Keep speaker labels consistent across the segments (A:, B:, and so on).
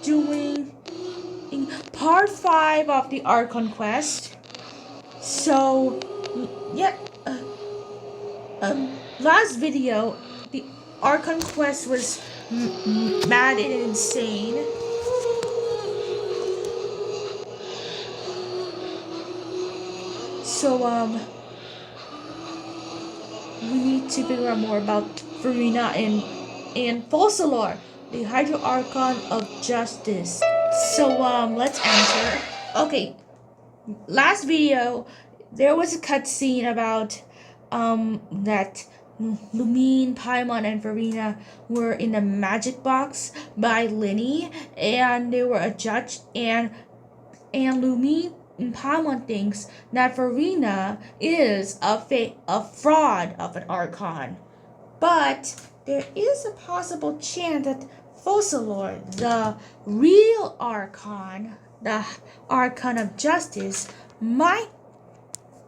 A: doing part 5 of the Archon quest. So, yeah, last video, the Archon quest was mad and insane. So, we need to figure out more about Farina and Fossilor, the Hydro Archon of Justice. So, let's enter. Okay, last video, there was a cutscene about, that Lumine, Paimon, and Farina were in a magic box by Linny, and they were adjudged, and Lumine and Paimon thinks that Farina is a fraud of an Archon. But there is a possible chance that Fossilor, the real Archon, the Archon of Justice, might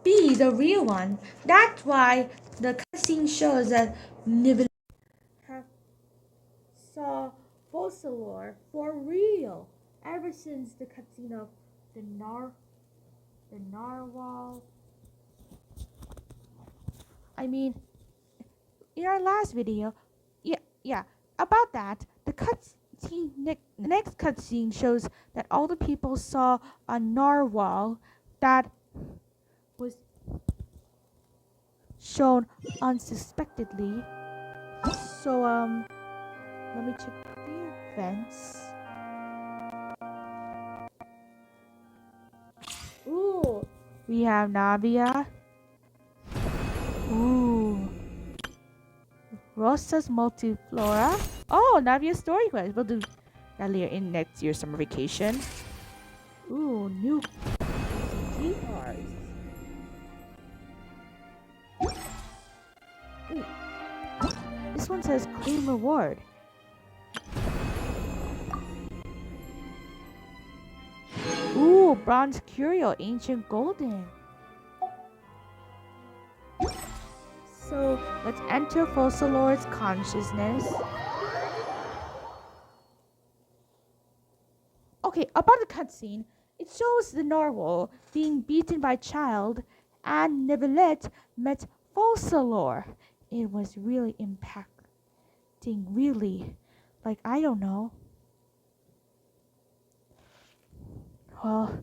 A: be the real one. That's why the cutscene shows that Nibelung have saw Fossilor for real ever since the cutscene of the narwhal. I mean, in our last video, yeah, about that, the next cutscene shows that all the people saw a narwhal that was shown unsuspectedly. So, let me check the events. Ooh, we have Navia. Ooh. Rosa's Multiflora. Oh, Navia's story quest. We'll do that later in next year's summer vacation. Ooh, new key cards. Wait. This one says claim reward. Ooh, bronze curio, ancient golden. So let's enter Fossilor's consciousness. Okay, about the cutscene, it shows the narwhal being beaten by a child, and Neuvillette met Fossilor. It was really impacting, really. Like, I don't know. Well,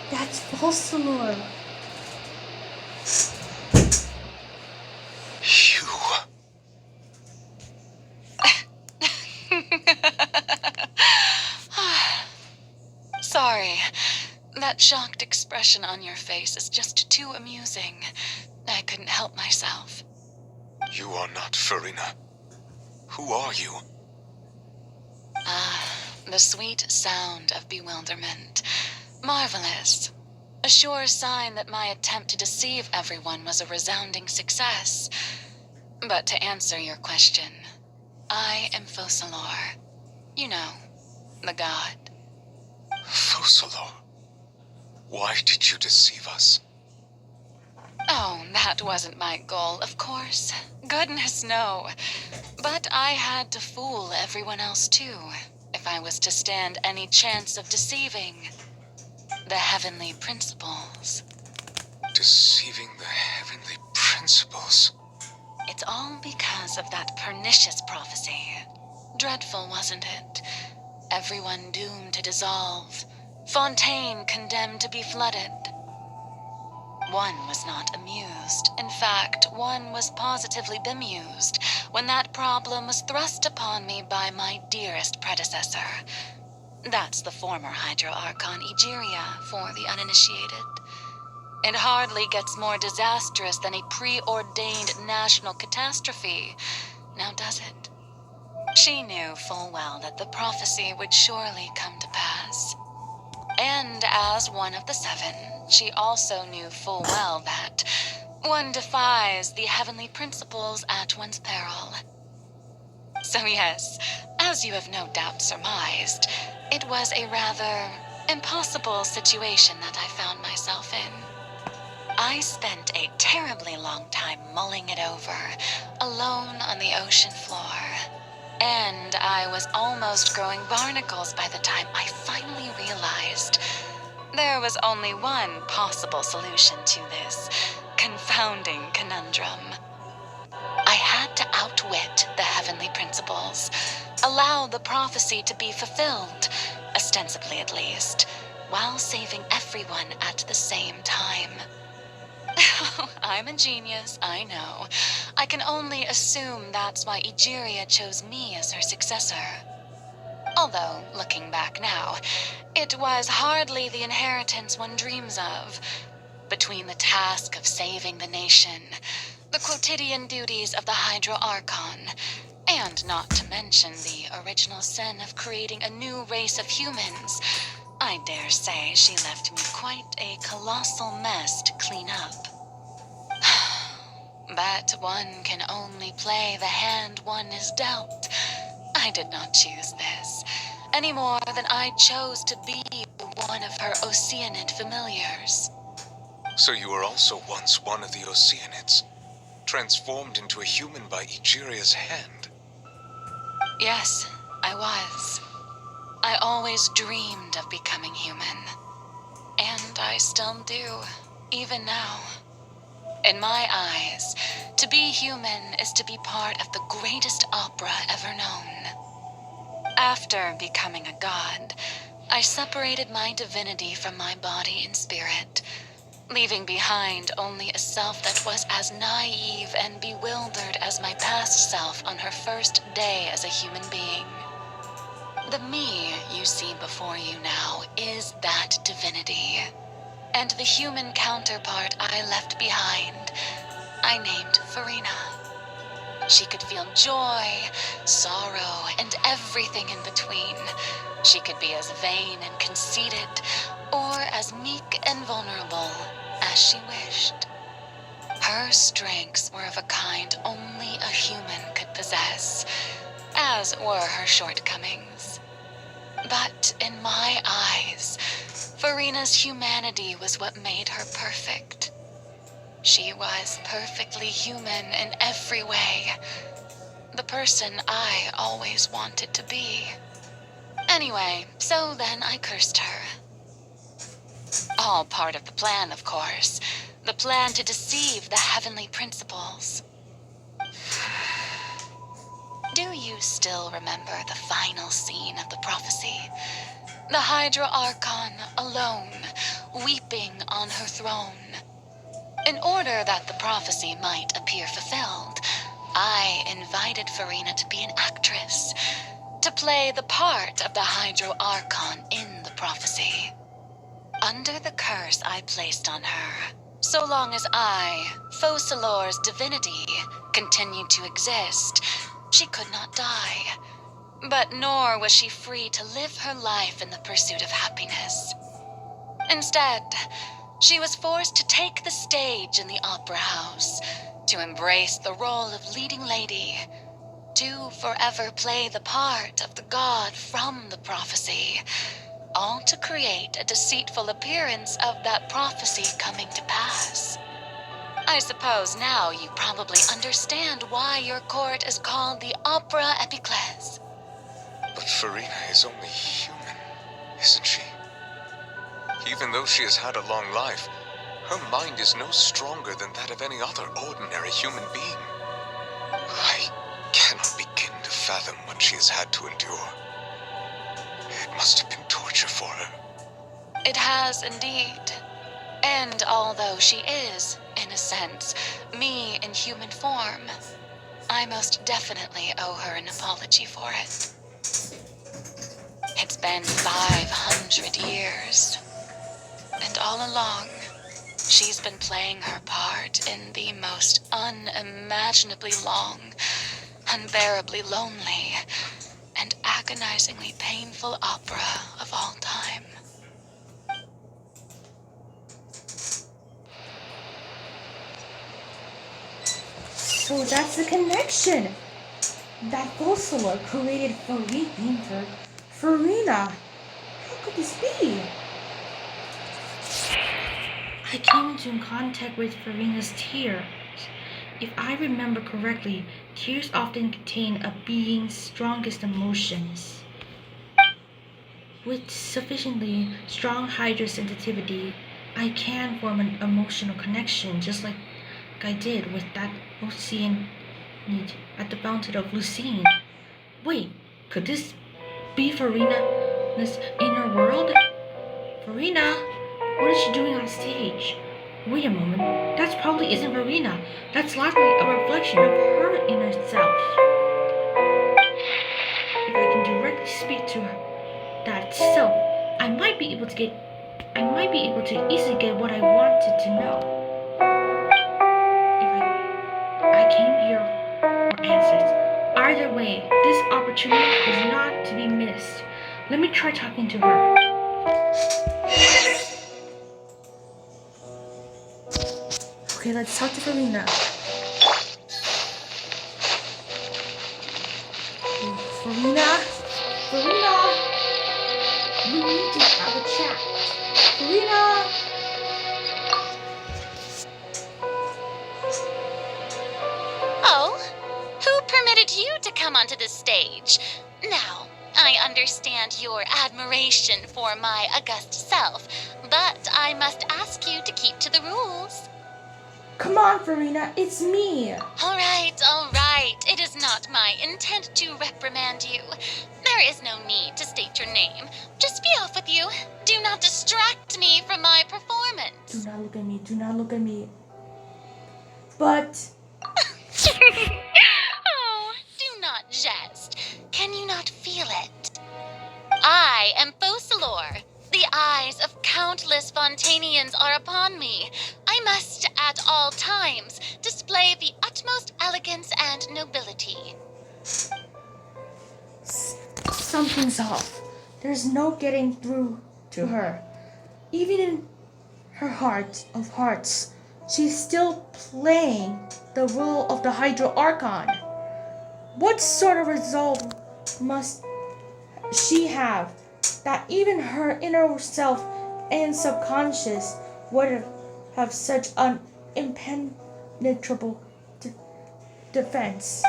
A: that's Fossilor.
B: You.
C: Sorry. That shocked expression on your face is just too amusing. I couldn't help myself.
B: You are not Farina. Who are you?
C: The sweet sound of bewilderment. Marvelous. A sure sign that my attempt to deceive everyone was a resounding success. But to answer your question, I am Fossilor. You know, the god.
B: Fossilor. Why did you deceive us?
C: Oh, that wasn't my goal, of course. Goodness, no. But I had to fool everyone else too, if I was to stand any chance of deceiving the heavenly principles.
B: Deceiving the heavenly principles?
C: It's all because of that pernicious prophecy. Dreadful, wasn't it? Everyone doomed to dissolve. Fontaine condemned to be flooded. One was not amused. In fact, one was positively bemused when that problem was thrust upon me by my dearest predecessor. That's the former Hydro Archon Egeria for the uninitiated. It hardly gets more disastrous than a preordained national catastrophe, now does it? She knew full well that the prophecy would surely come to pass. And as one of the seven, she also knew full well that one defies the heavenly principles at one's peril. So yes, as you have no doubt surmised, it was a rather impossible situation that I found myself in. I spent a terribly long time mulling it over, alone on the ocean floor. And I was almost growing barnacles by the time I finally realized there was only one possible solution to this confounding conundrum. I had to outwit the heavenly principles, allow the prophecy to be fulfilled, ostensibly at least, while saving everyone at the same time. I'm a genius, I know. I can only assume that's why Egeria chose me as her successor. Although, looking back now, it was hardly the inheritance one dreams of. Between the task of saving the nation, the quotidian duties of the Hydro Archon, and not to mention the original sin of creating a new race of humans, I dare say she left me quite a colossal mess to clean up. But one can only play the hand one is dealt. I did not choose this, any more than I chose to be one of her Oceanid familiars.
B: So you were also once one of the Oceanids, transformed into a human by Egeria's hand.
C: Yes, I was. I always dreamed of becoming human. And I still do, even now. In my eyes, to be human is to be part of the greatest opera ever known. After becoming a god, I separated my divinity from my body and spirit, leaving behind only a self that was as naive and bewildered as my past self on her first day as a human being. The me you see before you now is that divinity. And the human counterpart I left behind, I named Farina. She could feel joy, sorrow, and everything in between. She could be as vain and conceited, or as meek and vulnerable as she wished. Her strengths were of a kind only a human could possess, as were her shortcomings. But in my eyes, Farina's humanity was what made her perfect. She was perfectly human in every way. The person I always wanted to be. Anyway, so then I cursed her. All part of the plan, of course. The plan to deceive the heavenly principles. Do you still remember the final scene of the prophecy? The Hydra Archon alone, weeping on her throne. In order that the prophecy might appear fulfilled, I invited Farina to be an actress, to play the part of the Hydro Archon in the prophecy. Under the curse I placed on her, so long as I, Focalor's divinity, continued to exist, she could not die. But nor was she free to live her life in the pursuit of happiness. Instead, she was forced to take the stage in the opera house, to embrace the role of leading lady, to forever play the part of the god from the prophecy, all to create a deceitful appearance of that prophecy coming to pass. I suppose now you probably understand why your court is called the Opera Epiclese.
B: But Farina is only human, isn't she? Even though she has had a long life, her mind is no stronger than that of any other ordinary human being. I cannot begin to fathom what she has had to endure. It must have been torture for her.
C: It has indeed. And although she is, in a sense, me in human form, I most definitely owe her an apology for it. It's been 500 years. And all along, she's been playing her part in the most unimaginably long, unbearably lonely, and agonizingly painful opera of all time.
A: So that's the connection. That Fossilor created Farina. How could this be? I came into contact with Farina's tears. If I remember correctly, tears often contain a being's strongest emotions. With sufficiently strong hydrosensitivity, I can form an emotional connection just like I did with that ocean at the fountain of Lucine. Wait, could this be Farina's inner world? Farina, what is she doing on stage? Wait a moment, that probably isn't Farina. That's likely a reflection of her inner self. If I can directly speak to that self, I might be able to easily get what I wanted to know. If I came here for answers. Either way, this opportunity is not to be missed. Let me try talking to her. Okay, let's talk to Farina. Farina, we need to have a chat. Farina.
C: Oh, who permitted you to come onto the stage? Now, I understand your admiration for my august self, but I must ask you to keep to the rules.
A: Come on, Farina, it's me.
C: All right. It is not my intent to reprimand you. There is no need to state your name. Just be off with you. Do not distract me from my performance.
A: Do not look at me. But...
C: Oh, do not jest. Can you not feel it? I am Fossilor. The eyes of countless Fontanians are upon me. I must, at all times, display the utmost elegance and nobility.
A: Something's off. There's no getting through to her. Even in her heart of hearts, she's still playing the role of the Hydro Archon. What sort of resolve must she have that even her inner self and subconscious would have such an impenetrable defense?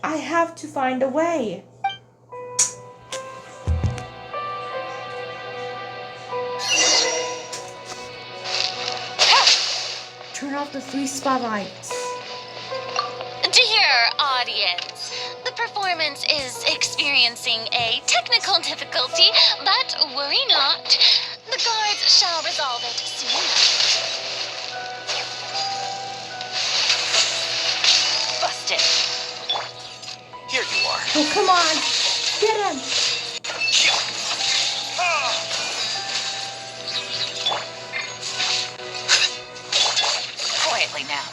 A: I have to find a way. Turn off the 3 spotlights.
C: Dear audience, the performance is experiencing a technical difficulty, but worry not. The guards shall resolve it soon enough. Busted.
B: Here you are.
A: Oh, come on. Get him.
C: Quietly now.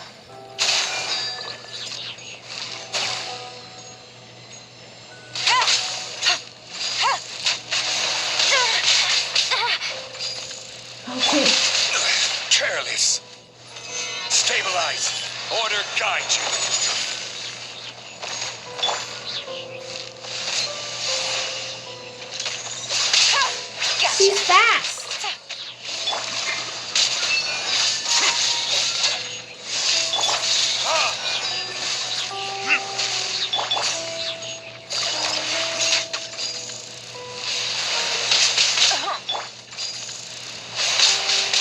A: Okay.
D: Careless. Stabilize. Order guide you.
C: Gotcha.
A: She's fast.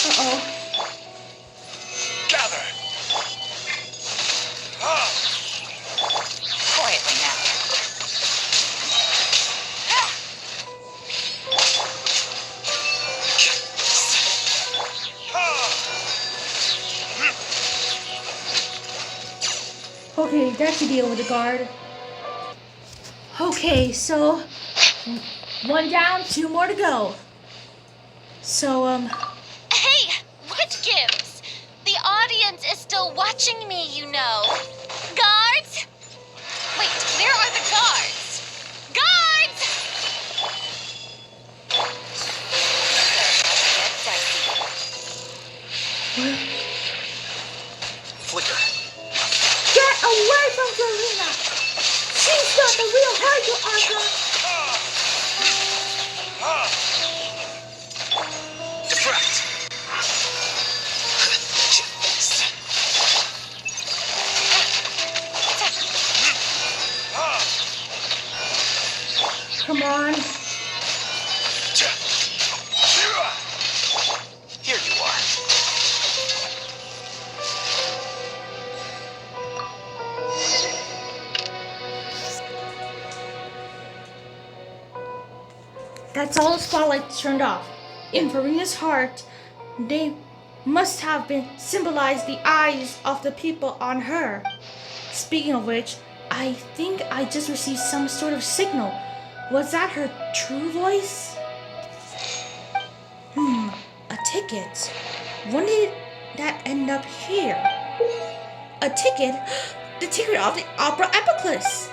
A: Uh-oh.
D: Gather.
C: Quietly now.
A: Okay, that's the deal with the guard. Okay, so 1 down, 2 more to go. So,
C: Hey, what gives? The audience is still watching me, you know. Guards? Wait, where are the guards? Guards! Get dicey.
B: Flicker.
A: get away from Farina! She's Come on.
B: Here you are.
A: That's all the spotlights turned off. In Farina's heart, they must have been symbolized the eyes of the people on her. Speaking of which, I think I just received some sort of signal. Was that her true voice? A ticket. When did that end up here? A ticket? The ticket of the Opera Epiclus!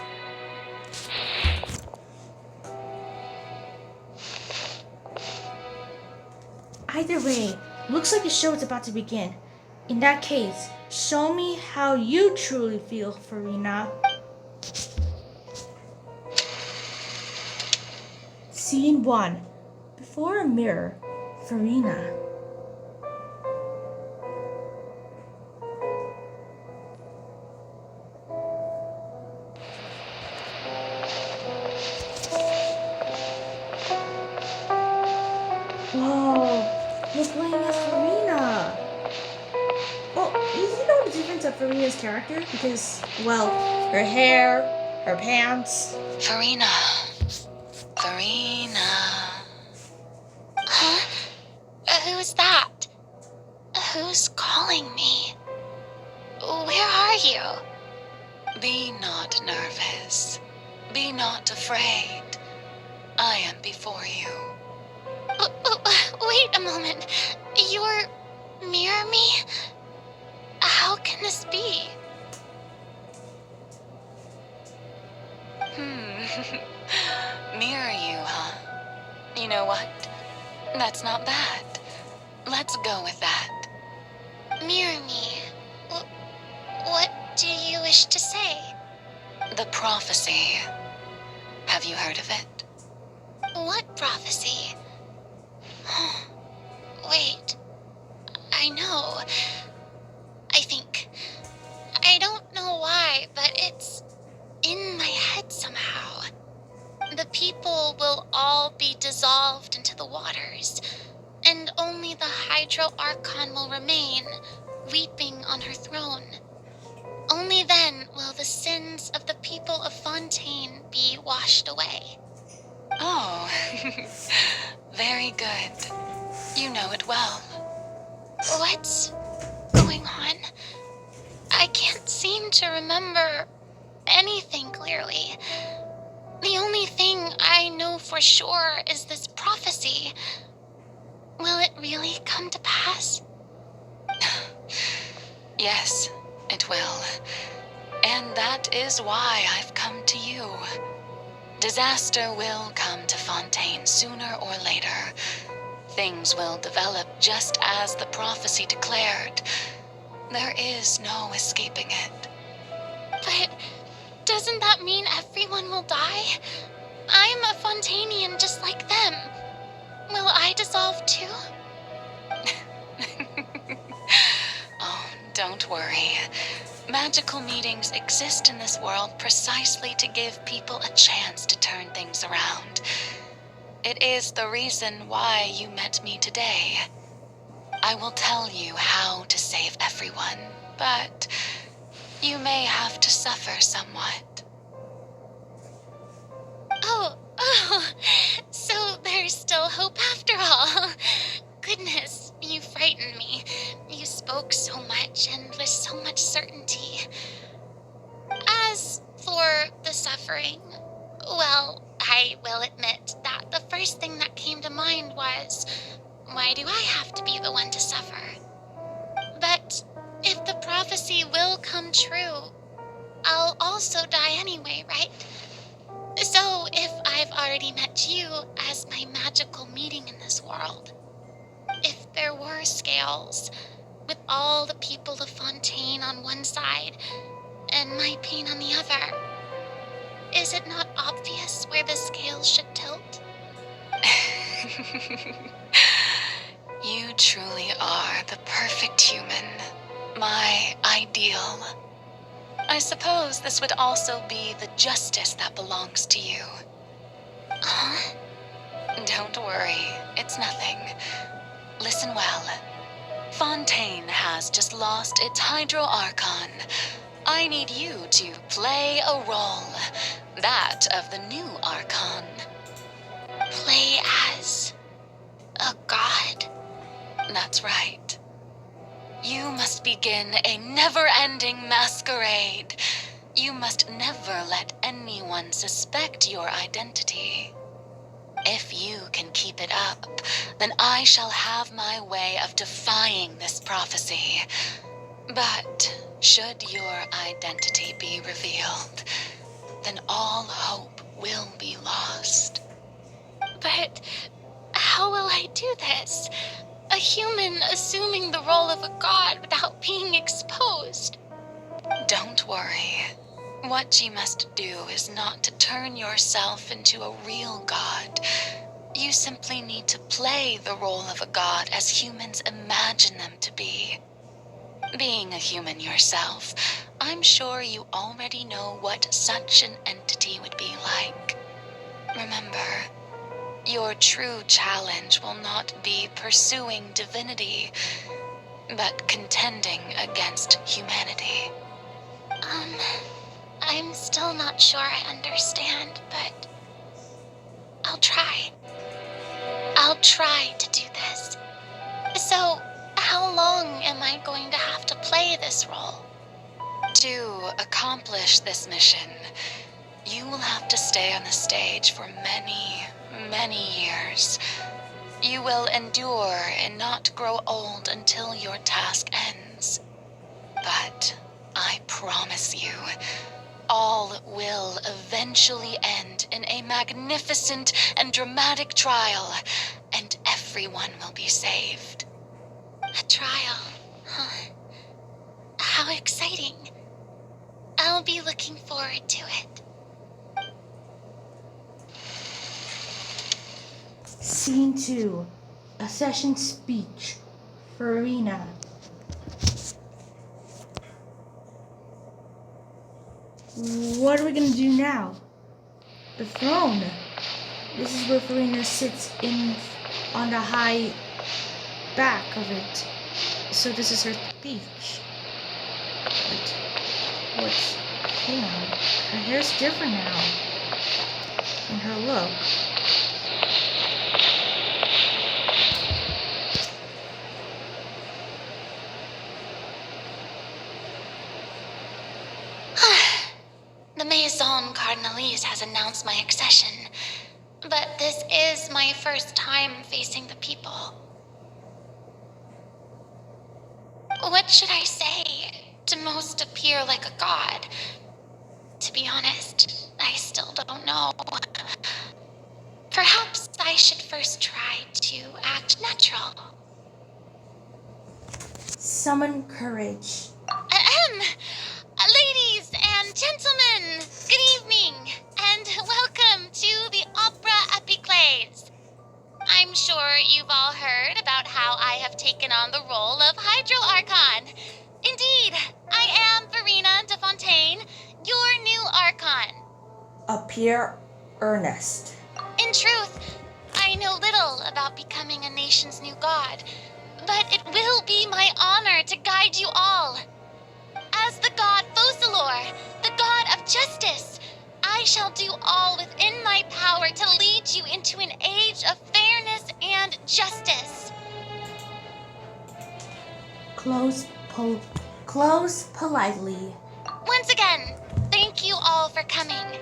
A: Either way, looks like the show is about to begin. In that case, show me how you truly feel, Farina. Scene 1. Before a mirror, Farina. Whoa, you're playing as Farina. Well, you know the difference of Farina's character? Because, well, her hair, her pants.
C: Farina. Farina. Huh? Who's that? Who's calling me? Where are you? Be not nervous. Be not afraid. I am before you. Wait a moment. You're near me? How can this be? Mirror you, huh? You know what? That's not bad. Let's go with that. Mirror me? What do you wish to say? The prophecy. Have you heard of it? What prophecy? Wait. I know. I think. I don't know why, but it's in my head somehow. The people will all be dissolved into the waters, and only the Hydro Archon will remain, weeping on her throne. Only then will the sins of the people of Fontaine be washed away. Oh, very good. You know it well. What's going on? I can't seem to remember anything clearly. The only thing I know for sure is this prophecy. Will it really come to pass? Yes, it will. And that is why I've come to you. Disaster will come to Fontaine sooner or later. Things will develop just as the prophecy declared. There is no escaping it. But doesn't that mean everyone will die? I'm a Fontainian just like them. Will I dissolve too? Oh, don't worry. Magical meetings exist in this world precisely to give people a chance to turn things around. It is the reason why you met me today. I will tell you how to save everyone, but you may have to suffer somewhat. Oh, so there's still hope after all. Goodness, you frightened me. You spoke so much and with so much certainty. As for the suffering, well, I will admit that the first thing that came to mind was, why do I have to be the one to suffer? But if the prophecy will come true, I'll also die anyway, right? So if I've already met you as my magical meeting in this world, if there were scales, with all the people of Fontaine on one side and my pain on the other, is it not obvious where the scales should tilt? You truly are the perfect human, my ideal. I suppose this would also be the justice that belongs to you. Don't worry, it's nothing. Listen well. Fontaine has just lost its Hydro Archon. I need you to play a role. That of the new Archon.
E: Play as a god?
C: That's right. You must begin a never-ending masquerade. You must never let anyone suspect your identity. If you can keep it up, then I shall have my way of defying this prophecy. But should your identity be revealed, then all hope will be lost.
E: But how will I do this? A human assuming the role of a god without being exposed.
C: Don't worry. What you must do is not to turn yourself into a real god. You simply need to play the role of a god as humans imagine them to be. Being a human yourself, I'm sure you already know what such an entity would be like. Remember, your true challenge will not be pursuing divinity, but contending against humanity.
E: I'm still not sure I understand, but I'll try. I'll try to do this. So, how long am I going to have to play this role?
C: To accomplish this mission, you will have to stay on the stage for many, many years. You will endure and not grow old until your task ends. But I promise you, all will eventually end in a magnificent and dramatic trial, and everyone will be saved.
E: A trial, huh? How exciting. I'll be looking forward to it.
A: Scene 2. A session speech. Farina. What are we gonna do now? The throne. This is where Farina sits on the high back of it. So this is her speech. What's hang on. Her hair's different now. And her look.
E: The Maison Cardinalise has announced my accession, but this is my first time facing the people. What should I say to most appear like a god? To be honest, I still don't know. Perhaps I should first try to act natural.
A: Summon courage.
E: Ladies and gentlemen, good evening, and welcome to the Opera Epiclese. I'm sure you've all heard about how I have taken on the role of Hydro Archon. Indeed, I am Farina de Fontaine, your new Archon.
A: Appear earnest.
E: In truth, I know little about becoming a nation's new god, but it will be my honor to guide you all. As the god Focalor, the god of justice, I shall do all within my power to lead you into an age of fairness and justice.
A: Close politely.
E: Once again, thank you all for coming.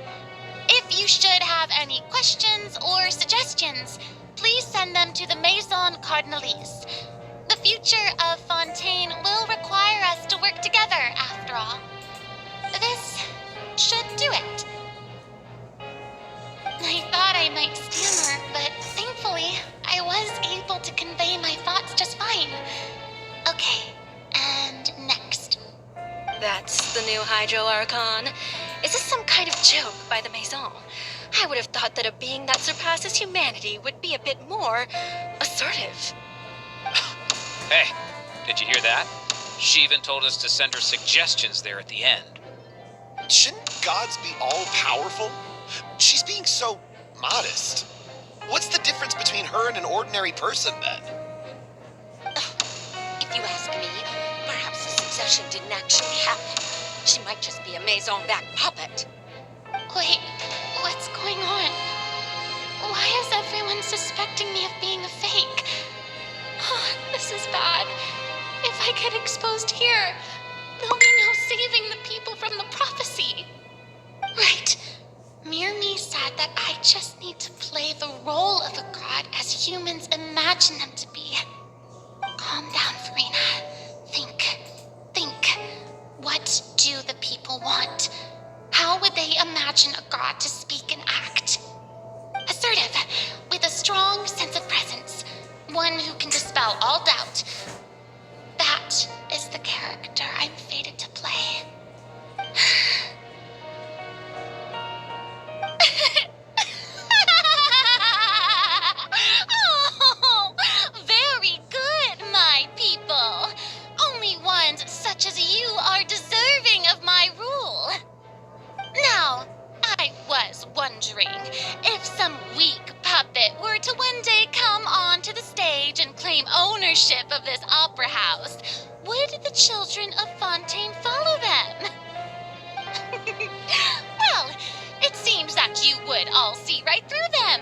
E: If you should have any questions or suggestions, please send them to the Maison Cardinalise. The future of Fontaine will require us to work together, after all. This should do it. I thought I might stammer, but thankfully, I was able to convey my thoughts just fine. Okay, and next.
F: That's the new Hydro Archon. Is this some kind of joke by the Maison? I would have thought that a being that surpasses humanity would be a bit more assertive.
G: Hey, did you hear that? She even told us to send her suggestions there at the end.
D: Shouldn't gods be all powerful? She's being so modest.
H: What's the difference between her and an ordinary person, then?
F: If you ask me, perhaps the succession didn't actually happen. She might just be a Maison-backed puppet.
E: Wait, what's going on? Why is everyone suspecting me of being a fake? Oh, this is bad. If I get exposed here, there'll be no saving the people from the prophecy. Right. Mirmi said that I just need to play the role of a god as humans imagine them to be. Calm down, Farina. Think. What do the people want? How would they imagine a god to speak and act? Assertive, with a strong sense of presence. One who can dispel all doubt. That is the character I'm fated to play. Oh, very good, my people. Only ones such as you are deserving of my rule. Now, I was wondering if some weak puppet were to one day come onto the stage and claim ownership of this opera house, would the children of Fontaine follow them? Well, it seems that you would all see right through them.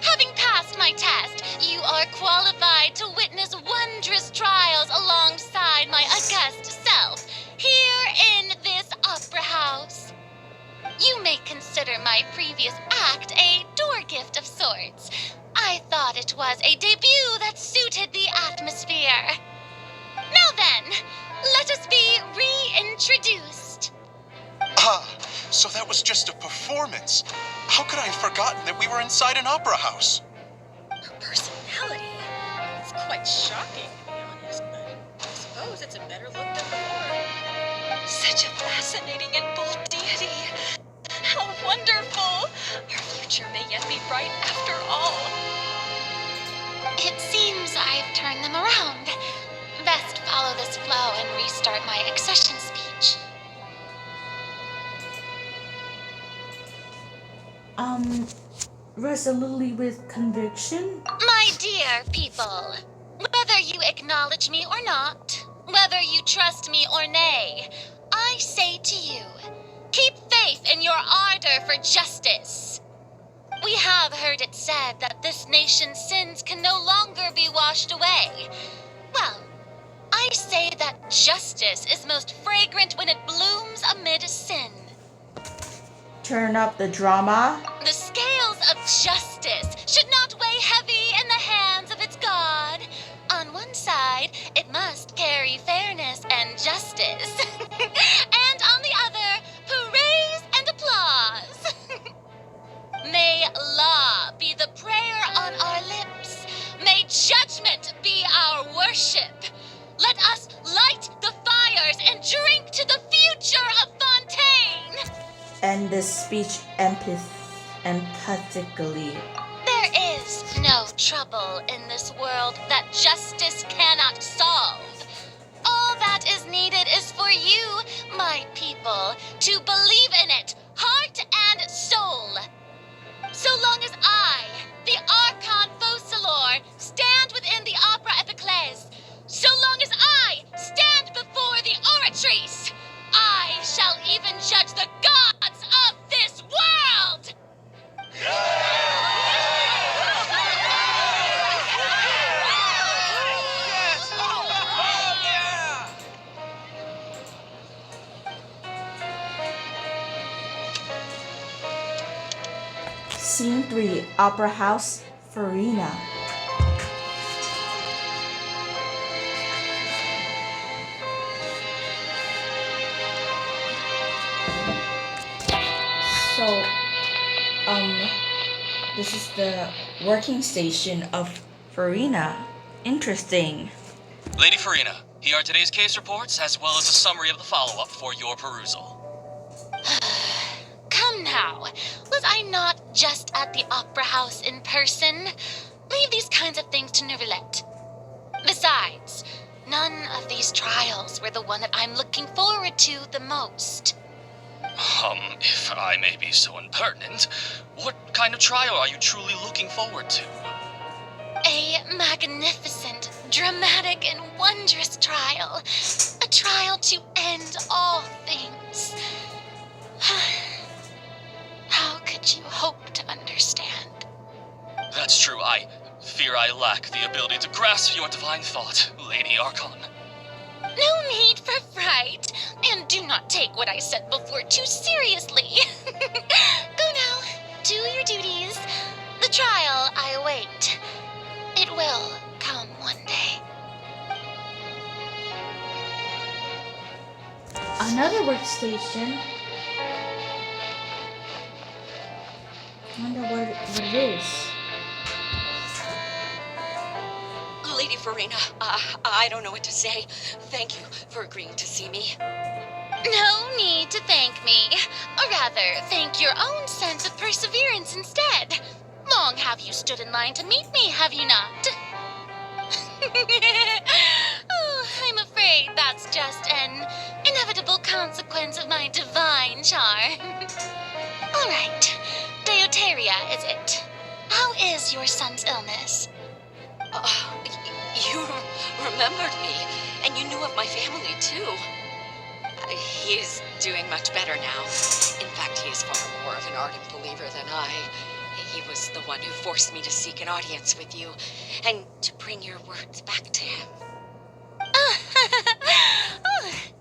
E: Having passed my test, you are qualified to witness wondrous trials alongside my august self, here in this opera house. You may consider my previous act a door gift of sorts. I thought it was a debut that suited the atmosphere. Now then, let us be reintroduced.
H: Ah, so that was just a performance. How could I have forgotten that we were inside an opera house?
F: Her personality. It's quite shocking, to be honest, but I suppose it's a better look than before. Such a fascinating and bold deity. How wonderful! Our future may yet be bright after all.
E: It seems I've turned them around. Best follow this flow and restart my accession speech.
A: Resolutely with conviction?
E: My dear people, whether you acknowledge me or not, whether you trust me or nay, I say to you, keep faith in your ardor for justice. We have heard it said that this nation's sins can no longer be washed away. Well, I say that justice is most fragrant when it blooms amid sin.
A: Turn up the drama?
E: The scales of justice should not weigh heavy in the hands of its God. On one side, it must carry fairness and justice. And on the other, praise and applause. May law be the prayer on our lips. May judgment be our worship. Let us light the fires and drink to the future of Fontaine.
A: End this speech empathically.
E: There is no trouble in this world that justice cannot solve. All that is needed is for you, my people, to believe in it, heart and soul. So long as I, the archon Focalor, stand within the opera epiclese, so long as I stand before the oratrice, I shall even judge the gods of this world!
A: Scene 3, Opera House, Farina. So, this is the working station of Farina. Interesting.
I: Lady Farina, here are today's case reports as well as a summary of the follow-up for your perusal.
E: Come now, was I not just at the opera house in person? Leave these kinds of things to Neuvillette. Besides, none of these trials were the one that I'm looking forward to the most.
I: If I may be so impertinent, what kind of trial are you truly looking forward to?
E: A magnificent, dramatic, and wondrous trial. A trial to end all things. How could you hope to understand?
I: That's true. I fear I lack the ability to grasp your divine thought, Lady Archon.
E: No need for fright, and do not take what I said before too seriously. Go now, do your duties. The trial I await. It will come one day.
A: Another workstation. I wonder what it is.
F: Lady Farina, I don't know what to say. Thank you for agreeing to see me.
E: No need to thank me. Or rather, thank your own sense of perseverance instead. Long have you stood in line to meet me, have you not? Oh, I'm afraid that's just an inevitable consequence of my divine charm. All right, Deuteria, is it? How is your son's illness?
F: You remembered me, and you knew of my family, too. He is doing much better now. In fact, he is far more of an ardent believer than I. He was the one who forced me to seek an audience with you, and to bring your words back to him.
E: Oh,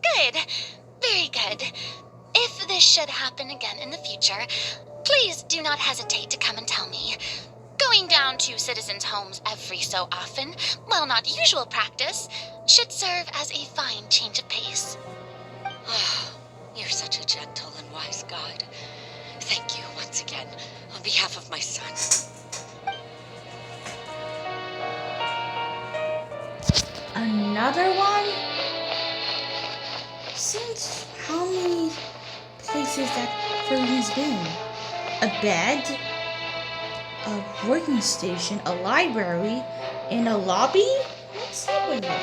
E: good. Very good. If this should happen again in the future, please do not hesitate to come and tell me. Going down to citizens' homes every so often, while not usual practice, should serve as a fine change of pace.
F: You're such a gentle and wise God. Thank you once again, on behalf of my son.
A: Another one? Since how many places that Furley's been? A bed? A working station, a library, and a lobby? What's up with it?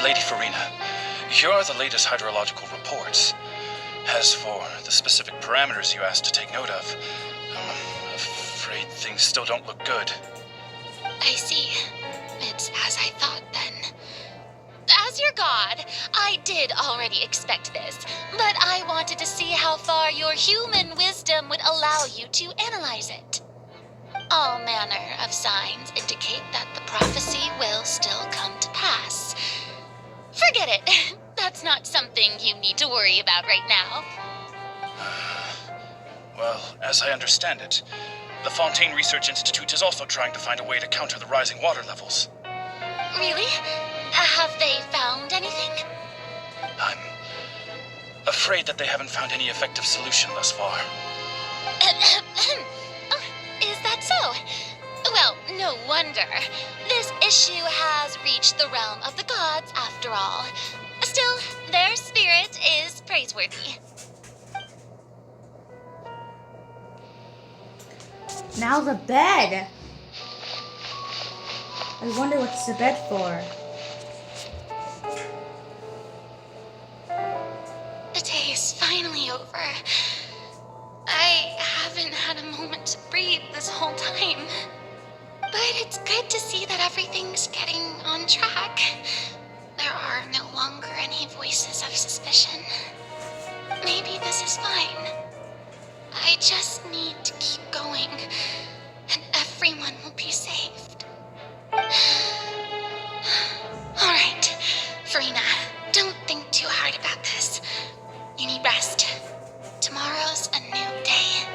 J: Lady Farina, here are the latest hydrological reports. As for the specific parameters you asked to take note of, I'm afraid things still don't look good.
E: I see. It's as I thought then. As your god, I did already expect this, but I wanted to see how far your human wisdom would allow you to analyze it. All manner of signs indicate that the prophecy will still come to pass. Forget it. That's not something you need to worry about right now.
J: Well, as I understand it, the Fontaine Research Institute is also trying to find a way to counter the rising water levels.
E: Really? Have they found anything?
J: I'm afraid that they haven't found any effective solution thus far.
E: Oh, is that so? Well, no wonder. This issue has reached the realm of the gods, after all. Still, their spirit is praiseworthy.
A: Now the bed. I wonder what's the bed for.
E: The day is finally over. I haven't had a moment to breathe this whole time. But it's good to see that everything's getting on track. There are no longer any voices of suspicion. Maybe this is fine. I just need to keep going, and everyone will be saved. Alright, Farina, don't think too hard about this. You need rest. Tomorrow's a new day.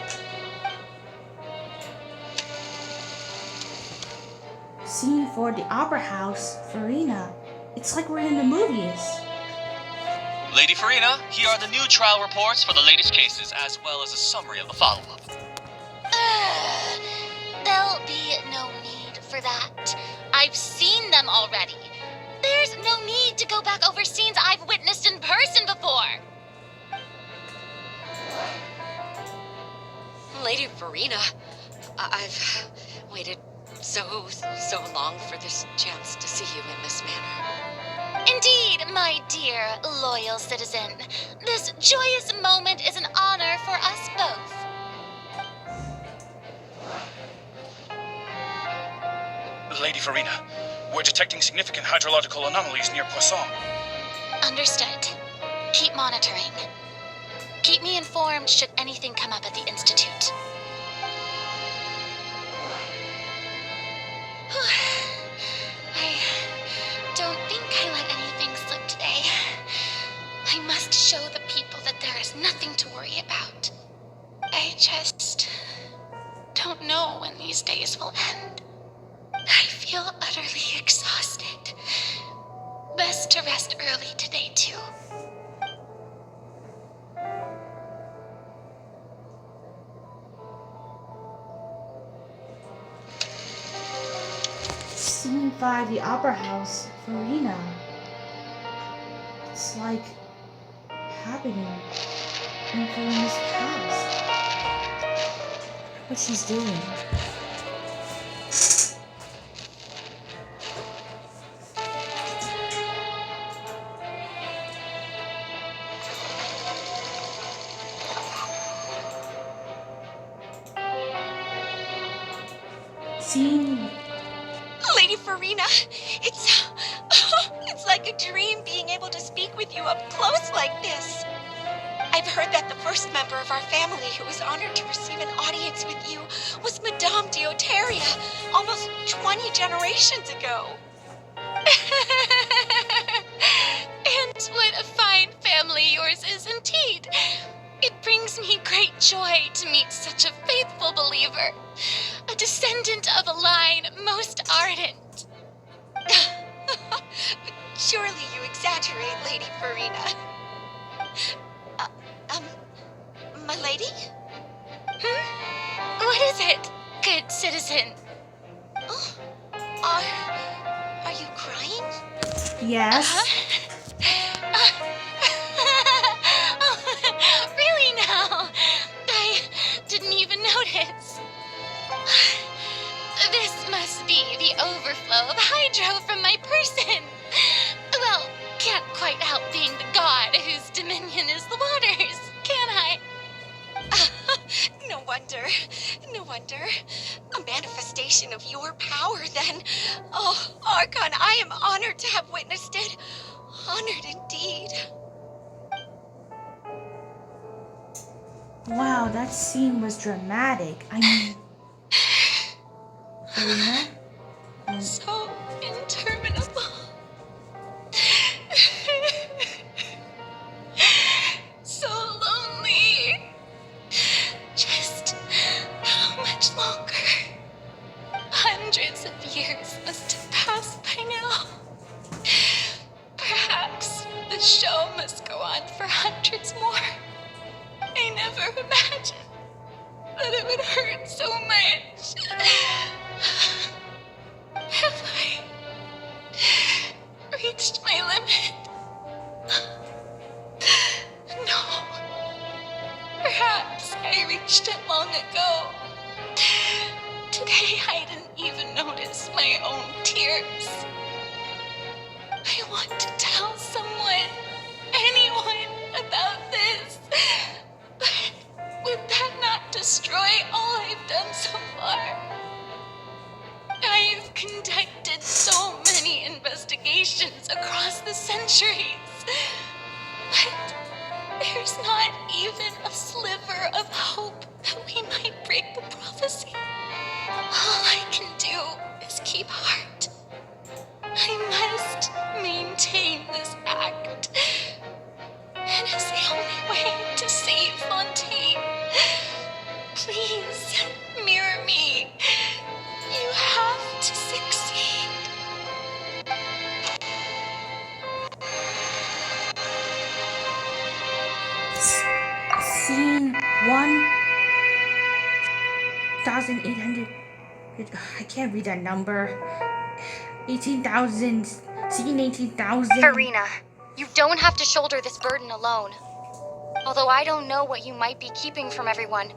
A: Scene for the opera house, Farina. It's like we're in the movies.
I: Lady Farina, here are the new trial reports for the latest cases, as well as a summary of the follow-up.
E: There'll be no need for that. I've seen them already. There's no need to go back over scenes I've witnessed in person before.
F: Lady Farina, I've waited so long for this chance to see you in this manner.
E: Indeed, my dear, loyal citizen. This joyous moment is an honor for us both.
J: Lady Farina, we're detecting significant hydrological anomalies near Poisson.
E: Understood. Keep monitoring. Keep me informed should anything come up at the Institute. I don't think I let anything slip today. I must show the people that there is nothing to worry about. I just don't know when these days will end. I feel utterly exhausted. Best to rest early today, too.
A: Scene 5, the Opera House, Farina. It's like happening in Farina's past. What she's doing. Scene.
F: Lady Farina, it's like a dream being able to speak with you up close like this. I've heard that the first member of our family who was honored to receive an audience with you was Madame Dioteria, almost 20 generations ago.
E: And what a fine family yours is indeed. It brings me great joy to meet such a faithful believer, a descendant of a line most ardent.
F: Surely you exaggerate, Lady Farina. My lady?
E: What is it, good citizen?
F: Oh, are you crying?
A: Yes.
E: Really now? I didn't even notice. This must be the overflow of hydro from my person. Well, can't quite help being the god whose dominion is the waters, can I?
F: No wonder. No wonder. A manifestation of your power, then. Oh, Archon, I am honored to have witnessed it. Honored indeed.
A: Wow, that scene was dramatic. I mean, Farina?
E: So interminable. So lonely. Just how much longer? Hundreds of years must have passed by now. Perhaps the show must go on for hundreds more. I never imagined that it would hurt so much. Have I reached my limit? No. Perhaps I reached it long ago. Today I didn't even notice my own tears. I want to tell someone, anyone, about this. But would that not destroy all I've done so far? I've conducted so many investigations across the centuries, but there's not even a sliver of hope that we might break the prophecy. All I can do is keep heart. I must maintain this act. It is the only way to save Fontaine. Please, mirror me. You have to succeed.
A: Scene 1,800. I can't read that number. 18,000. Scene 18,000.
K: Farina, you don't have to shoulder this burden alone. Although I don't know what you might be keeping from everyone,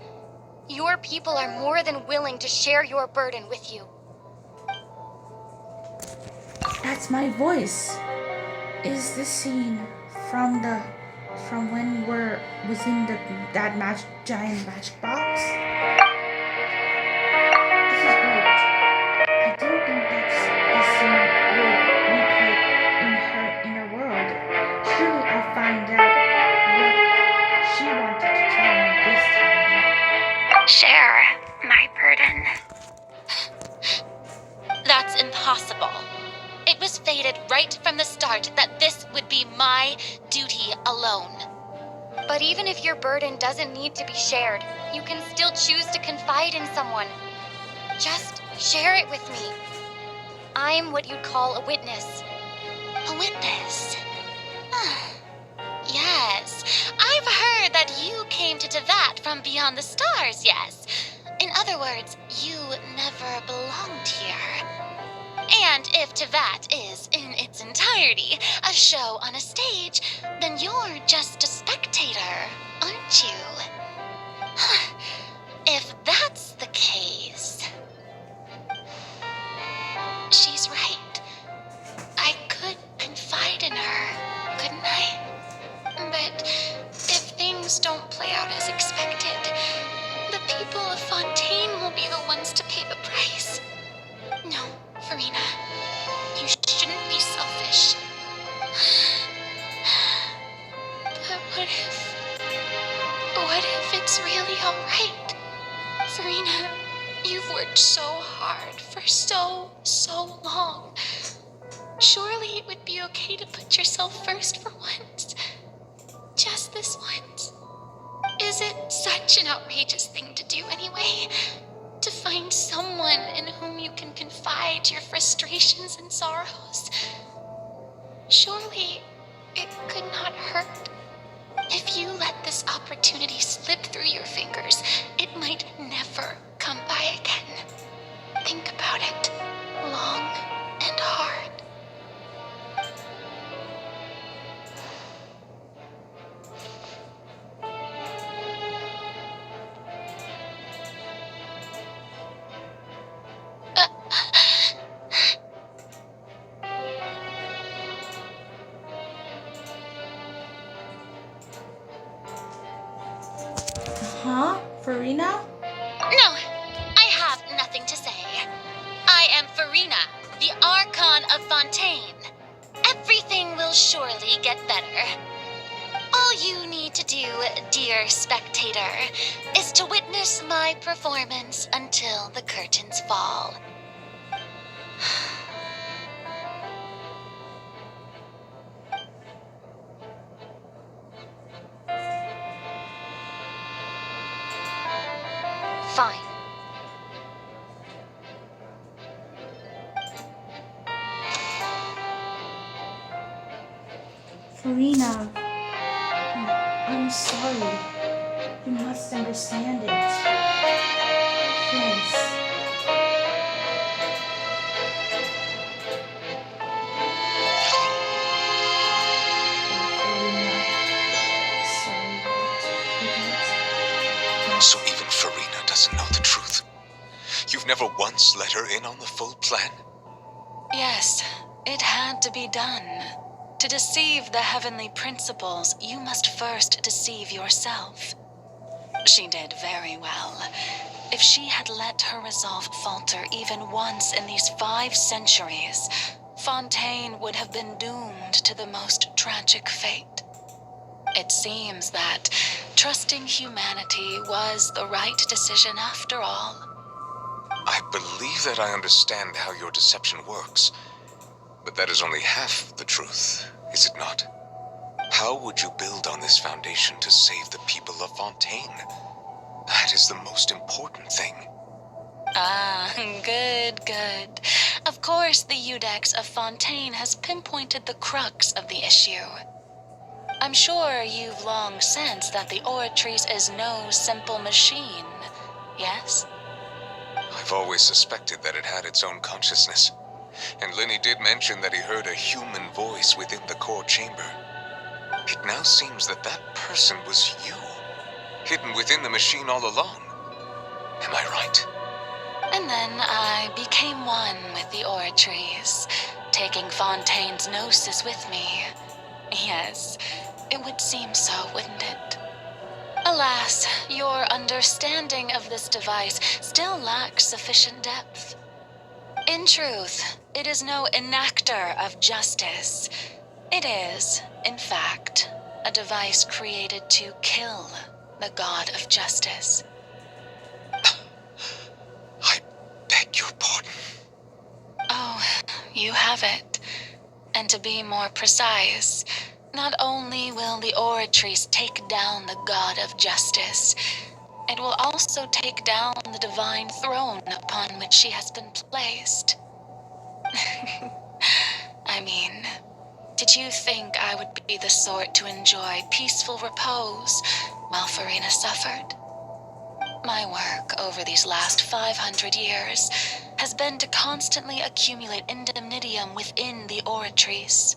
K: your people are more than willing to share your burden with you.
A: That's my voice. Is this scene from when we was in that giant magic box? This is great. I don't think that's the scene will replay in her world. Surely I'll find out what she wanted to tell me this time.
K: Share my burden.
E: That's impossible. It was fated right from the start that this would be my duty alone.
K: But even if your burden doesn't need to be shared, you can still choose to confide in someone. Just share it with me. I'm what you'd call a witness.
E: A witness? Yes, I've heard that you came to Tevat from beyond the stars, yes. In other words, you never belonged here. And if Tevat is, in its entirety, a show on a stage, then you're just a spectator, aren't you? If that's the case... She's right. I could confide in her, couldn't I? But if things don't play out as expected, the people of Fontaine will be the ones to pay the price. No, Farina, you shouldn't be selfish. But what if it's really alright? Farina, you've worked so hard for so long. Surely it would be okay to put yourself first for once. Just this once. Is it such an outrageous thing to do anyway? To find someone in whom you can confide your frustrations and sorrows? Surely it could not hurt. If you let this opportunity slip through your fingers, it might never come by again. Think about it long and hard.
A: Huh? Farina?
E: No, I have nothing to say. I am Farina, the Archon of Fontaine. Everything will surely get better. All you need to do, dear spectator, is to witness my performance until the curtains fall.
K: Fine.
A: Farina, I'm sorry. You must understand it. Please.
B: So even Farina doesn't know the truth? You've never once let her in on the full plan?
C: Yes, it had to be done. To deceive the heavenly principles, you must first deceive yourself. She did very well. If she had let her resolve falter even once in these 5 centuries, Fontaine would have been doomed to the most tragic fate. It seems that trusting humanity was the right decision after all.
B: I believe that I understand how your deception works, but that is only half the truth, is it not? How would you build on this foundation to save the people of Fontaine? That is the most important thing.
C: Ah, good. Of course, the Iudex of Fontaine has pinpointed the crux of the issue. I'm sure you've long sensed that the Oratrice is no simple machine, yes?
B: I've always suspected that it had its own consciousness, and Lenny did mention that he heard a human voice within the core chamber. It now seems that that person was you, hidden within the machine all along. Am I right?
C: And then I became one with the Oratrice, taking Fontaine's gnosis with me. Yes, it would seem so, wouldn't it? Alas, your understanding of this device still lacks sufficient depth. In truth, it is no enactor of justice. It is, in fact, a device created to kill the god of justice.
B: I beg your pardon.
C: Oh, you have it. And to be more precise, not only will the Oratrice take down the god of justice, it will also take down the divine throne upon which she has been placed. I mean, did you think I would be the sort to enjoy peaceful repose while Farina suffered? My work over these last 500 years has been to constantly accumulate indemnitium within the Oratrice.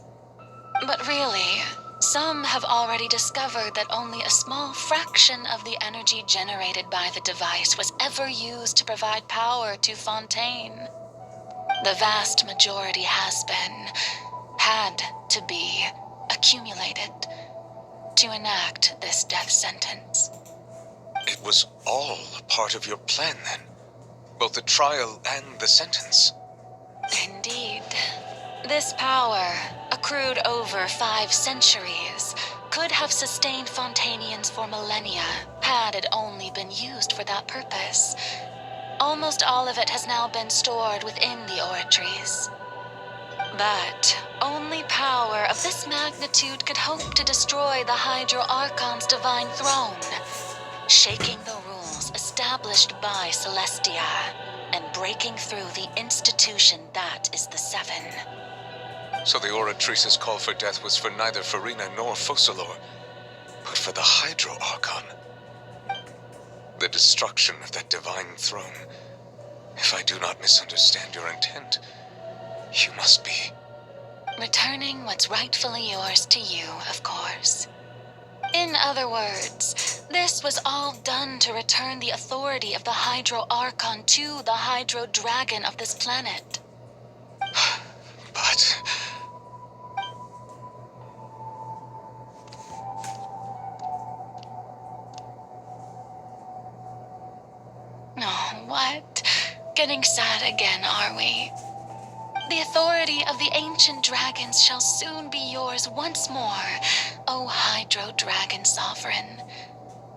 C: But really, some have already discovered that only a small fraction of the energy generated by the device was ever used to provide power to Fontaine. The vast majority had to be, accumulated to enact this death sentence.
B: It was all a part of your plan, then? Both the trial and the sentence?
C: Indeed. This power, accrued over 5 centuries, could have sustained Fontainians for millennia had it only been used for that purpose. Almost all of it has now been stored within the Oratrice. But only power of this magnitude could hope to destroy the Hydro Archon's divine throne, shaking the rules established by Celestia and breaking through the institution that is the Seven.
B: So the Oratrice's call for death was for neither Farina nor Focalor, but for the Hydro Archon. The destruction of that divine throne. If I do not misunderstand your intent, you must be...
C: returning what's rightfully yours to you, of course. In other words, this was all done to return the authority of the Hydro Archon to the Hydro Dragon of this planet.
B: But...
C: Oh, what? Getting sad again, are we? The authority of the ancient dragons shall soon be yours once more, O Hydro Dragon Sovereign.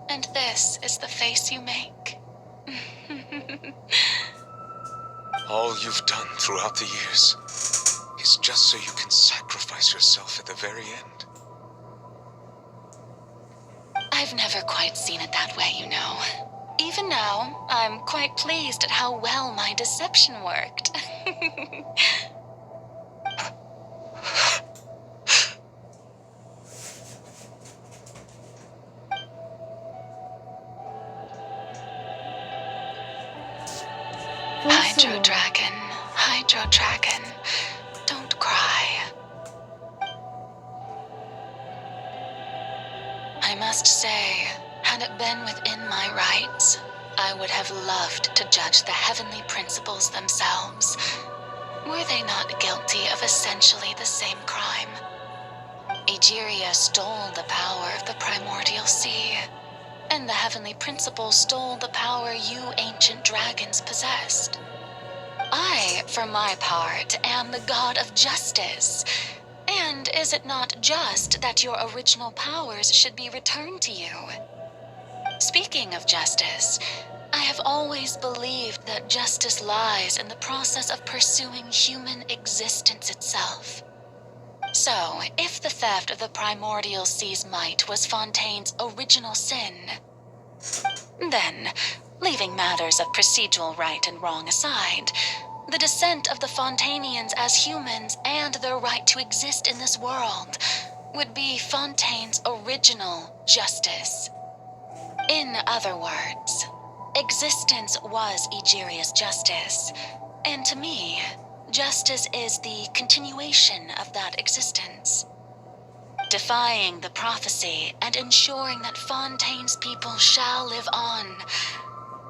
C: And this is the face you make.
B: all you've done throughout the years is just so you can sacrifice yourself at the very end.
C: I've never quite seen it that way, you know. Even now, I'm quite pleased at how well my deception worked. Hydro Dragon, don't cry. I must say, had it been within my rights, I would have loved to judge the heavenly principles themselves. Were they not guilty of essentially the same crime? Egeria stole the power of the primordial sea, and the heavenly principles stole the power you ancient dragons possessed. I, for my part, am the god of justice. And is it not just that your original powers should be returned to you? Speaking of justice, I have always believed that justice lies in the process of pursuing human existence itself. So, if the theft of the primordial sea's might was Fontaine's original sin, then, leaving matters of procedural right and wrong aside, the descent of the Fontainians as humans and their right to exist in this world would be Fontaine's original justice. In other words, existence was Egeria's justice, and to me, justice is the continuation of that existence. Defying the prophecy and ensuring that Fontaine's people shall live on,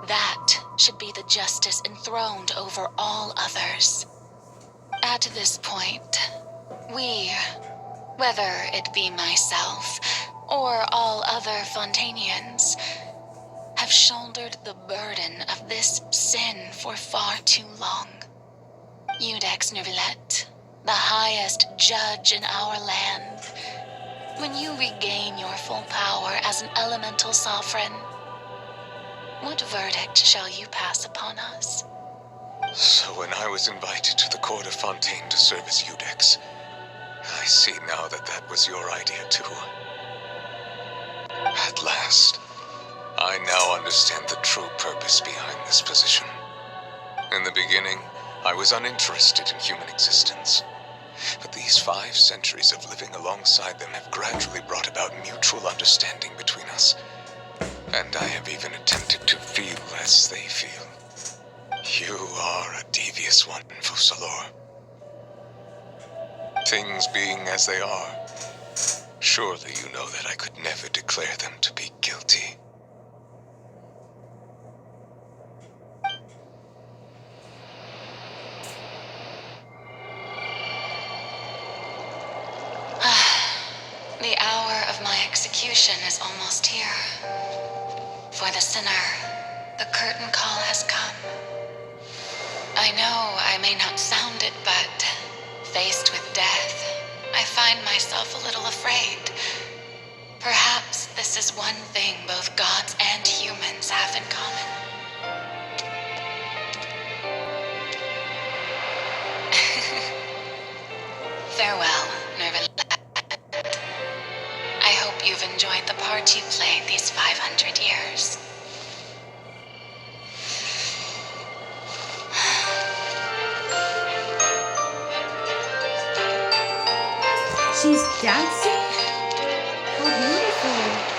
C: that should be the justice enthroned over all others. At this point, we, whether it be myself or all other Fontanians, have shouldered the burden of this sin for far too long. Iudex Neuvillette, the highest judge in our land, when you regain your full power as an elemental sovereign, what verdict shall you pass upon us?
B: So when I was invited to the court of Fontaine to serve as Iudex, I see now that that was your idea too. At last, I now understand the true purpose behind this position. In the beginning, I was uninterested in human existence. But these 5 centuries of living alongside them have gradually brought about mutual understanding between us. And I have even attempted to feel as they feel. You are a devious one, Focalors. Things being as they are, surely you know that I could never declare them to be guilty.
C: The hour of my execution is almost here. For the sinner, the curtain call has come. I know I may not sound it, but faced with death, I find myself a little afraid. Perhaps this is one thing both gods and humans have in common. Farewell, Neuvillette. I hope you've enjoyed the part you played these 500 years.
A: She's dancing? How beautiful.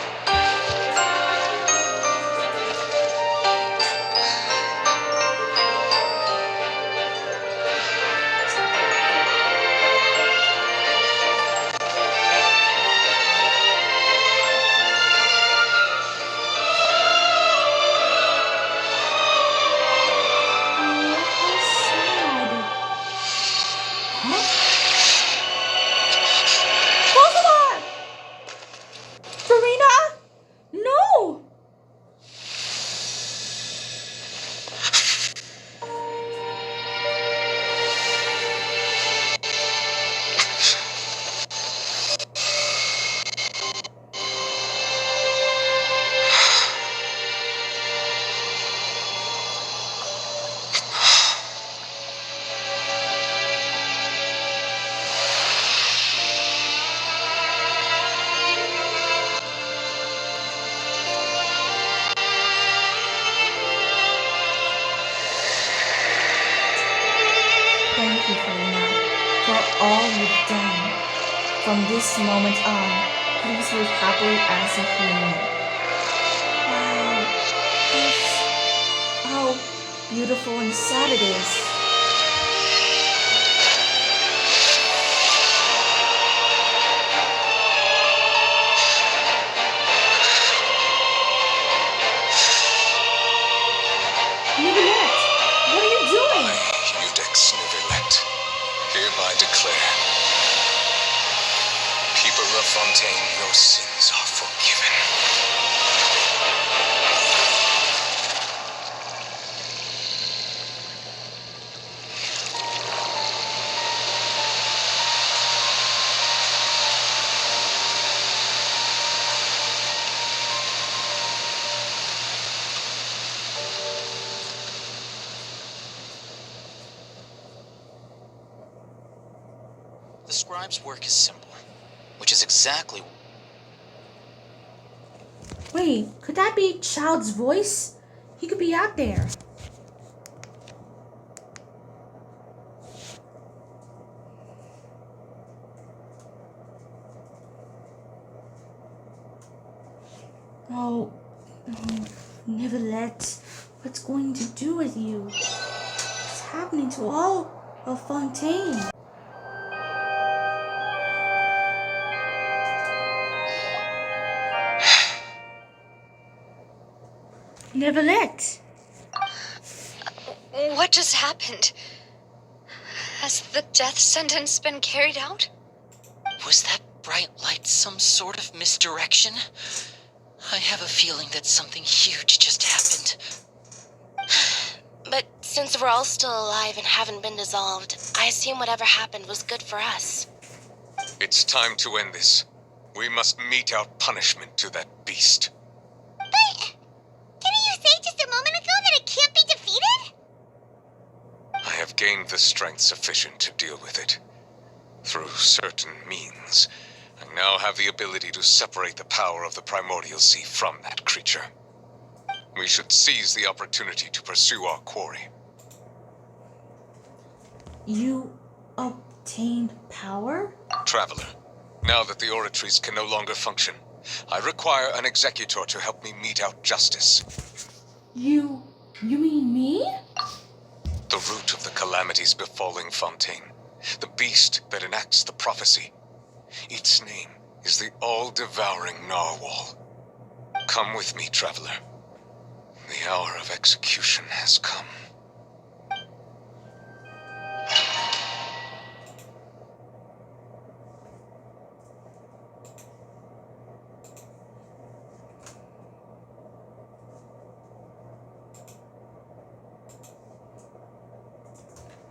A: Thank you, Farina, for all you've done. From this moment on, please live happily as a human. Wow, how beautiful and sad it is. Neuvillette, what are you doing?
B: I, Iudex Neuvillette, hereby declare, people of Fontaine, your sins are forgiven.
L: The scribe's work is simple, which is exactly...
A: Wait, could that be Child's voice? He could be out there. Oh, Neuvillette, what's going to do with you? What's happening to all of Fontaine? Neuvillette!
K: What just happened? Has the death sentence been carried out?
L: Was that bright light some sort of misdirection? I have a feeling that something huge just happened.
K: But since we're all still alive and haven't been dissolved, I assume whatever happened was good for us.
B: It's time to end this. We must mete out punishment to that beast.
E: But didn't you say just a moment ago that it can't be defeated?
B: I have gained the strength sufficient to deal with it. Through certain means, I now have the ability to separate the power of the Primordial Sea from that creature. We should seize the opportunity to pursue our quarry.
A: You obtained power?
B: Traveler, now that the oratories can no longer function, I require an executor to help me mete out justice.
A: You mean me?
B: The root of the calamities befalling Fontaine. The beast that enacts the prophecy. Its name is the all-devouring Narwhal. Come with me, traveler. The hour of execution has come.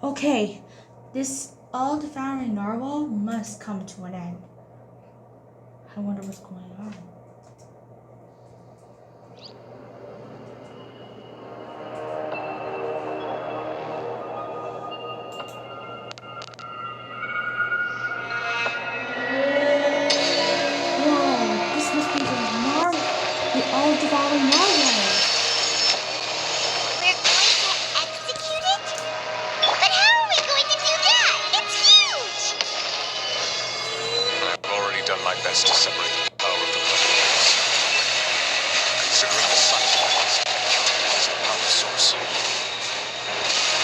A: Okay, this all-devouring narwhal must come to an end. I wonder what's going on. Whoa, this must be the all-devouring narwhal.
E: We're going to execute it? But how are we going to do that? It's huge!
B: I've already done my best to separate the power of the Primordials. Considering the size of this as the power source.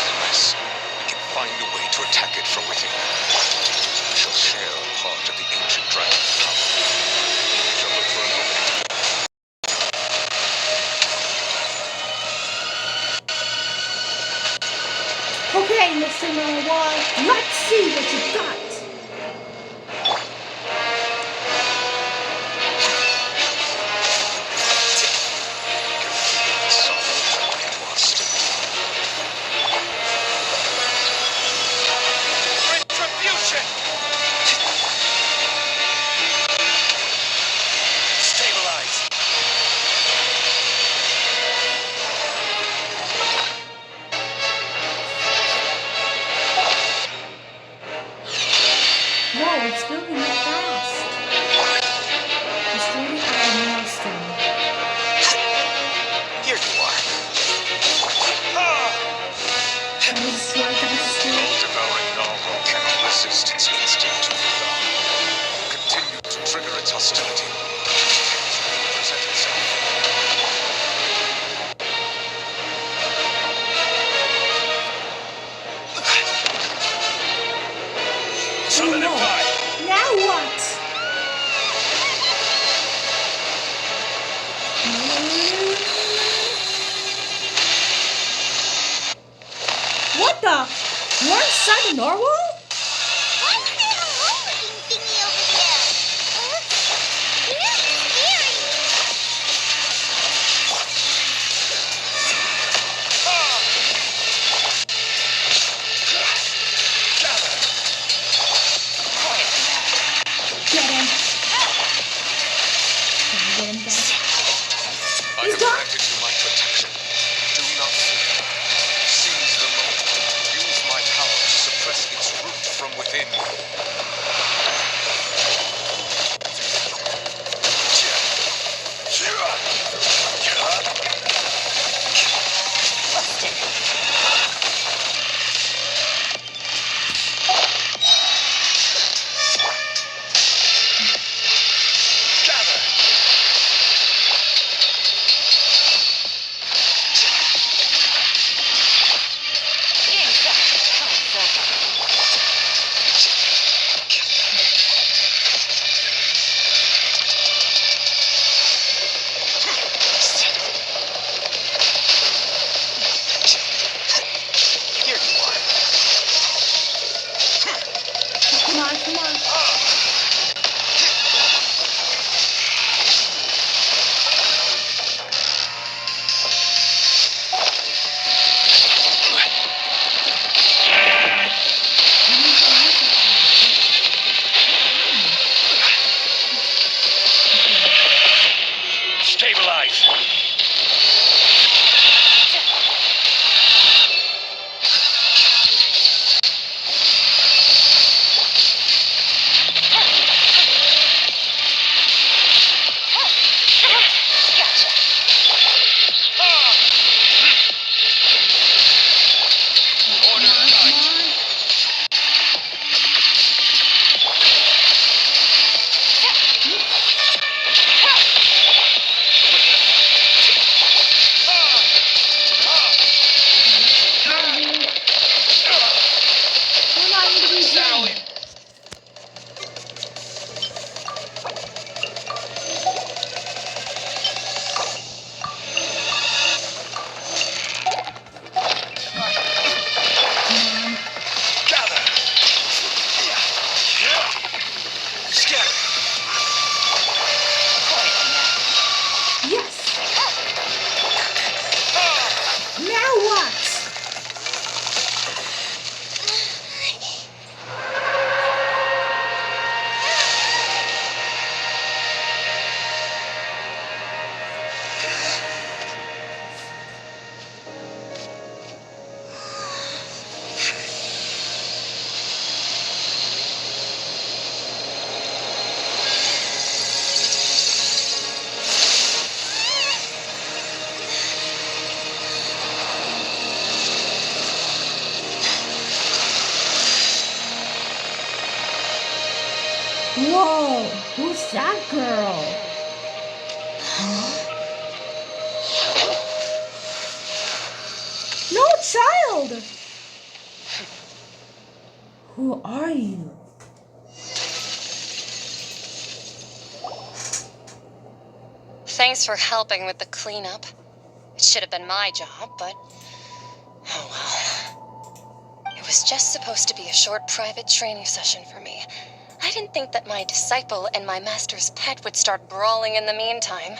B: Unless we can find a way to attack it from within, we shall share a part of the ancient dragon's power. We shall look for an opening.
A: Okay, Mr. Narwhal, let's see what you got.
D: Retribution! Stabilize.
A: Whoa, it's building up fast. Destroying our milestone.
L: Here you are.
A: That was destroyed, that was destroyed.
B: All-devouring Narwhal cannot resist its instinct to devour. Continue to trigger its hostility. It will present itself.
D: Solidify.
A: Now what? What the? We're inside a narwhal?
E: What's that hole-looking thingy over there? It looks really scary.
A: Get him. Can we get him down?
B: I
A: He's
B: have
A: gone.
B: granted you my protection. Do not fear. Seize the moment. Use my power to suppress its
A: Who are you?
K: Thanks for helping with the cleanup. It should have been my job, but oh well. It was just supposed to be a short private training session for me. I didn't think that my disciple and my master's pet would start brawling in the meantime.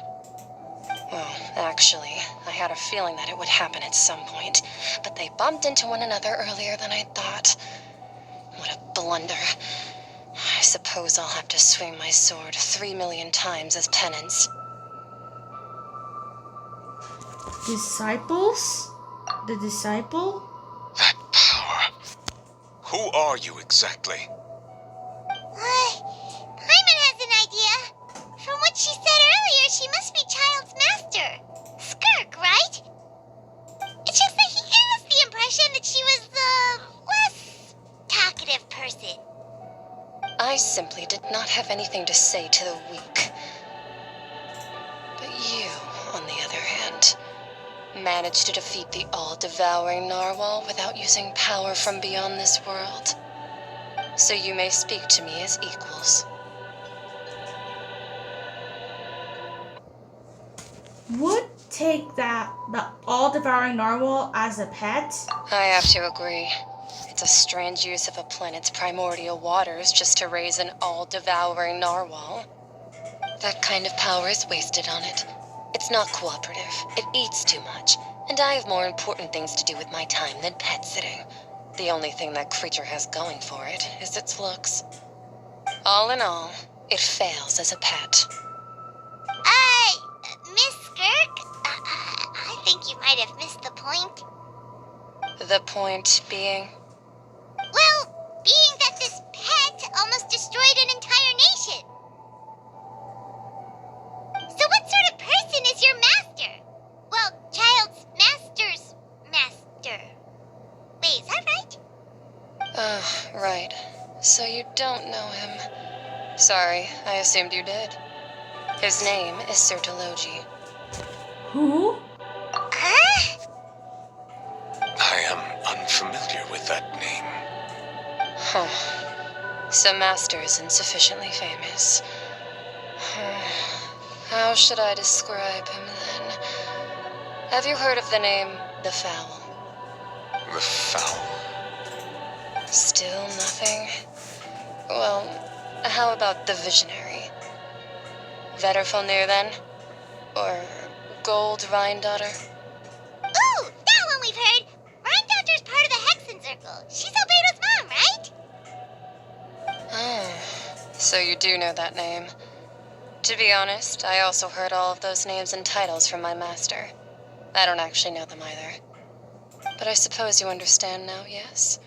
K: Well, actually, I had a feeling that it would happen at some point, but they bumped into one another earlier than I thought. What a blunder. I suppose I'll have to swing my sword 3 million times as penance.
A: Disciples? The disciple?
B: That power. Who are you exactly?
E: Paimon has an idea. From what she said earlier, she must be Child's master. Skirk, right? It's just that he gave us the impression that she was the less talkative person.
K: I simply did not have anything to say to the weak. But you, on the other hand, managed to defeat the all-devouring narwhal without using power from beyond this world. So you may speak to me as equals.
A: Would take the all-devouring narwhal as a pet?
K: I have to agree. It's a strange use of a planet's primordial waters just to raise an all-devouring narwhal. That kind of power is wasted on it. It's not cooperative. It eats too much. And I have more important things to do with my time than pet sitting. The only thing that creature has going for it is its looks. All in all, it fails as a pet.
E: Miss Skirk? I think you might have missed the point.
K: The point being?
E: Well, being that this pet almost destroyed an entire nation. So what sort of person is your master? Well, Child's master's master. Wait, is that right?
K: Right. So you don't know him. Sorry, I assumed you did. His name is Sertologi.
A: Who?
E: Huh?
B: I am unfamiliar with that name.
K: Huh. So Master isn't sufficiently famous. How should I describe him then? Have you heard of the name The Fowl?
B: The Fowl?
K: Still nothing? Well, how about the Visionary? Vetterfulnir then? Or Gold Rhine-Daughter?
E: Ooh, that one we've heard. Rhine-Daughter's part of the Hexen Circle. She's Albedo's mom, right?
K: Oh, so you do know that name. To be honest, I also heard all of those names and titles from my master. I don't actually know them either. But I suppose you understand now, yes?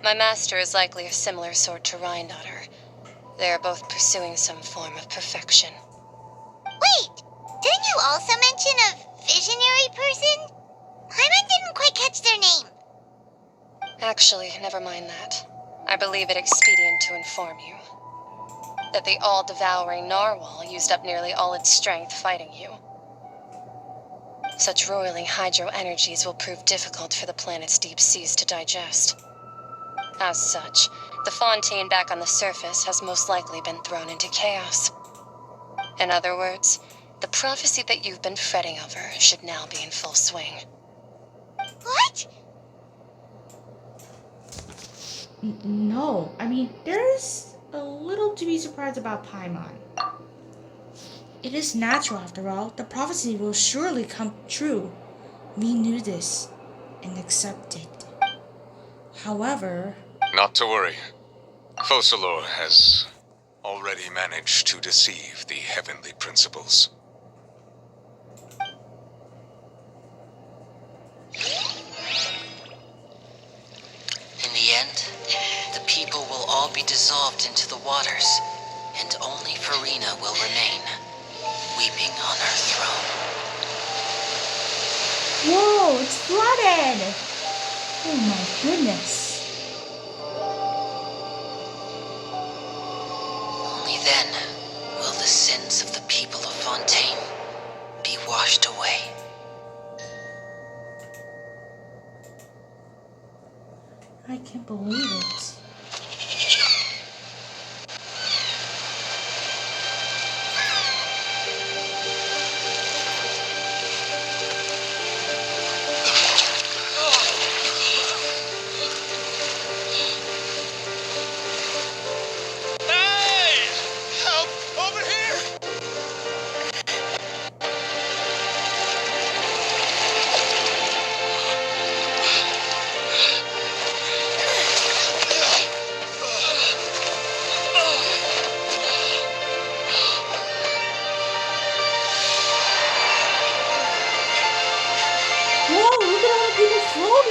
K: My master is likely a similar sort to Rhine-Daughter. They are both pursuing some form of perfection.
E: Wait, didn't you also mention a visionary person? Paimon didn't quite catch their name.
K: Actually, never mind that. I believe it expedient to inform you that the all-devouring narwhal used up nearly all its strength fighting you. Such roiling hydro energies will prove difficult for the planet's deep seas to digest. As such, the fontaine back on the surface has most likely been thrown into chaos. In other words, the prophecy that you've been fretting over should now be in full swing.
E: What?
A: No, I mean, there's a little to be surprised about Paimon. It is natural, after all. The prophecy will surely come true. We knew this and accepted. However...
B: Not to worry. Focalor has already managed to deceive the heavenly principles.
L: In the end, the people will all be dissolved into the waters, and only Farina will remain, weeping on her throne.
A: Whoa, it's flooded! Oh my goodness.
L: Only then will the sins of the people of Fontaine be washed away.
A: I can't believe it.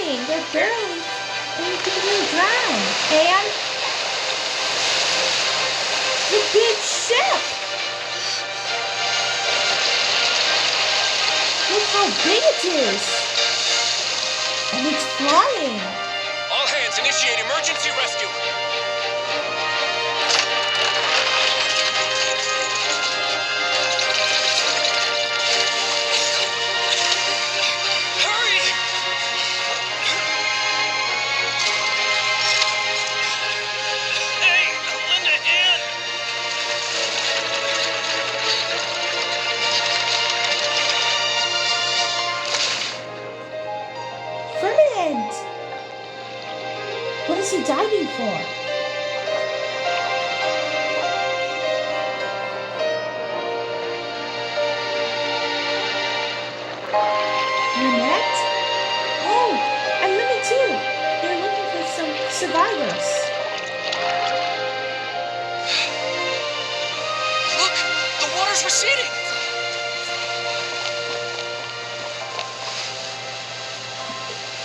A: flying. They're barely anything to the ground. And the big ship. Look how big it is. And it's flying.
D: All hands, initiate emergency rescue. Hurry! Hey, lend a hand.
A: Ferdinand! What is he diving for? Lynette? Oh, and Lily too. They're looking for some survivors.
D: Look, the water's receding.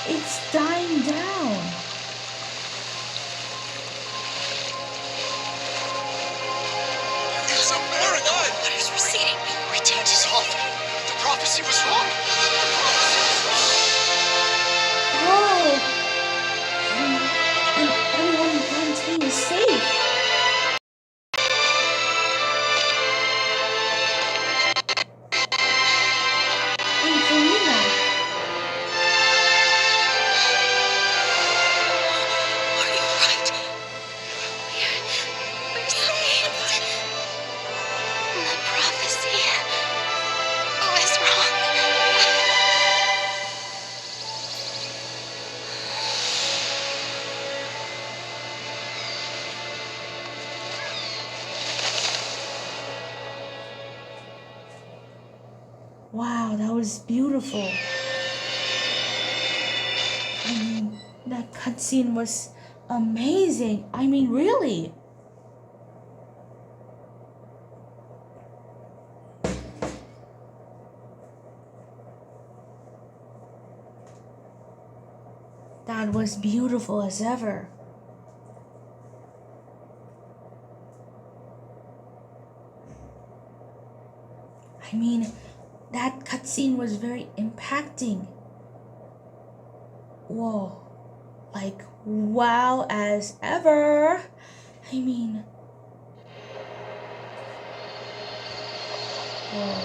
A: It's dying down.
H: It's a miracle!
L: Water's receding. Return to solve.
H: The prophecy was wrong!
A: Whoa! And everyone in Fontaine is safe. And Farina.
L: Are you right?
E: We're saved. The prophecy was wrong.
A: Wow, that was beautiful. I mean, that cutscene was amazing. I mean, really. That was beautiful as ever. I mean, that cutscene was very impacting. Whoa. Like, wow as ever. I mean, whoa.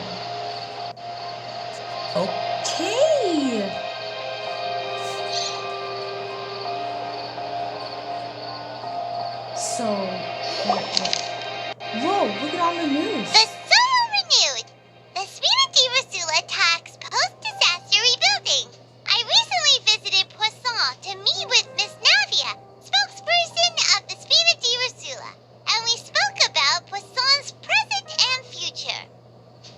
A: Okay. So, whoa, look at all the news.
E: The soul renewed. The Spirit of Rasula attacks post-disaster rebuilding. I recently visited Poisson to meet with Miss Navia, spokesperson of the Spirit of Rasula, and we spoke about Poisson's present and future.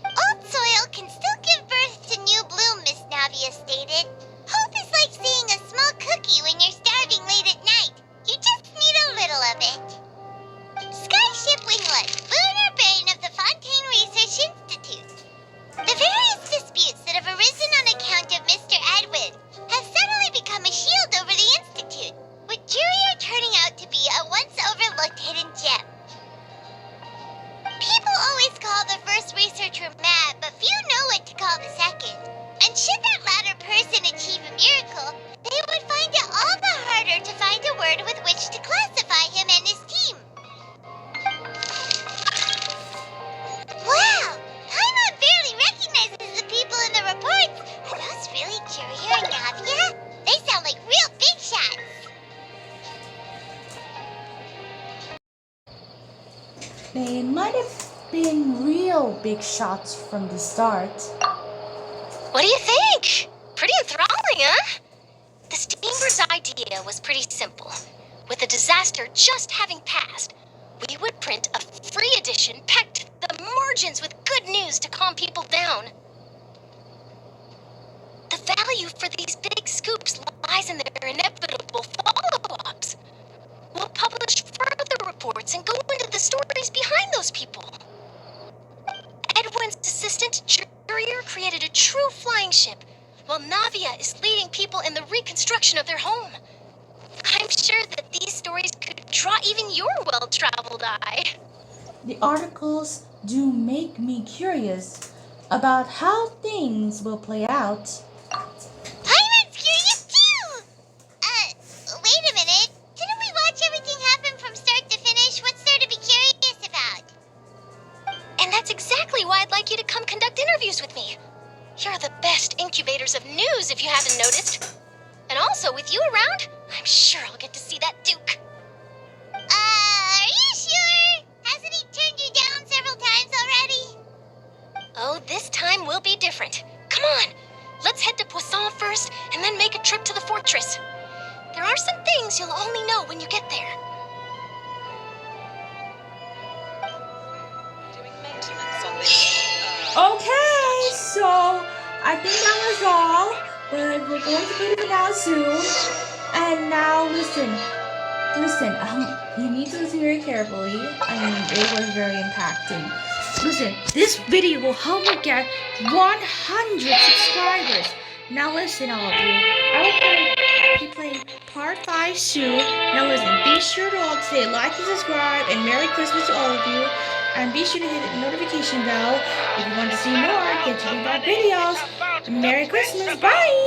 E: Old soil can still give birth to new bloom, Miss Navia stated. Hope is like seeing a small cookie when you're starving late at night. You just need a little of it. Skyship Winglet, lunar brain of the Fontaine Research Institute. The various disputes that have arisen on account of Mr. Edwin have suddenly become a shield over the Institute, with Jurier turning out to be a once overlooked hidden gem. People always call the first researcher mad, but few know what to call the second. And should that latter person achieve a miracle, they would find it all the harder to find a word with which to classify him and his team. Wow! Paimon barely recognizes the people in the reports. Are those really Jurier and Navia? They sound like real big shots.
A: They might have been real big shots from the start.
K: What do you think? Pretty enthralling, huh? The Steambird's idea was pretty simple. With the disaster just having passed, we would print a free edition packed to the margins with good news to calm people down. The value for these big scoops lies in their inevitable follow-ups. We'll publish further reports and go into the stories behind those people. Edwin's assistant, Jurier, created a true flying ship,
M: while Navia is leading people in the reconstruction of their home. I'm sure that these stories could draw even your well-traveled eye.
A: The articles do make me curious about how things will play out.
E: I'm curious too! Wait a minute. Didn't we watch everything happen from start to finish? What's there to be curious about?
M: And that's exactly why I'd like you to come conduct interviews with me. You're the best incubators of news, if you haven't noticed. And also, with you around, I'm sure I'll get to see that Duke.
E: Are you sure? Hasn't he turned you down several times already?
M: Oh, this time will be different. Come on, let's head to Poisson first, and then make a trip to the fortress. There are some things you'll only know when you get there.
F: Doing maintenance on this.
A: Okay, so I think that was all, but we're going to put it out soon. And now listen, you need to listen very carefully. I mean, it was very impacting. Listen, this video will help me get 100 subscribers. Now listen, all of you. I will be playing part 5 soon. Now listen, be sure to all say like and subscribe, and Merry Christmas to all of you. And be sure to hit the notification bell if you want to see more Genshin Impact videos. Merry Christmas, bye!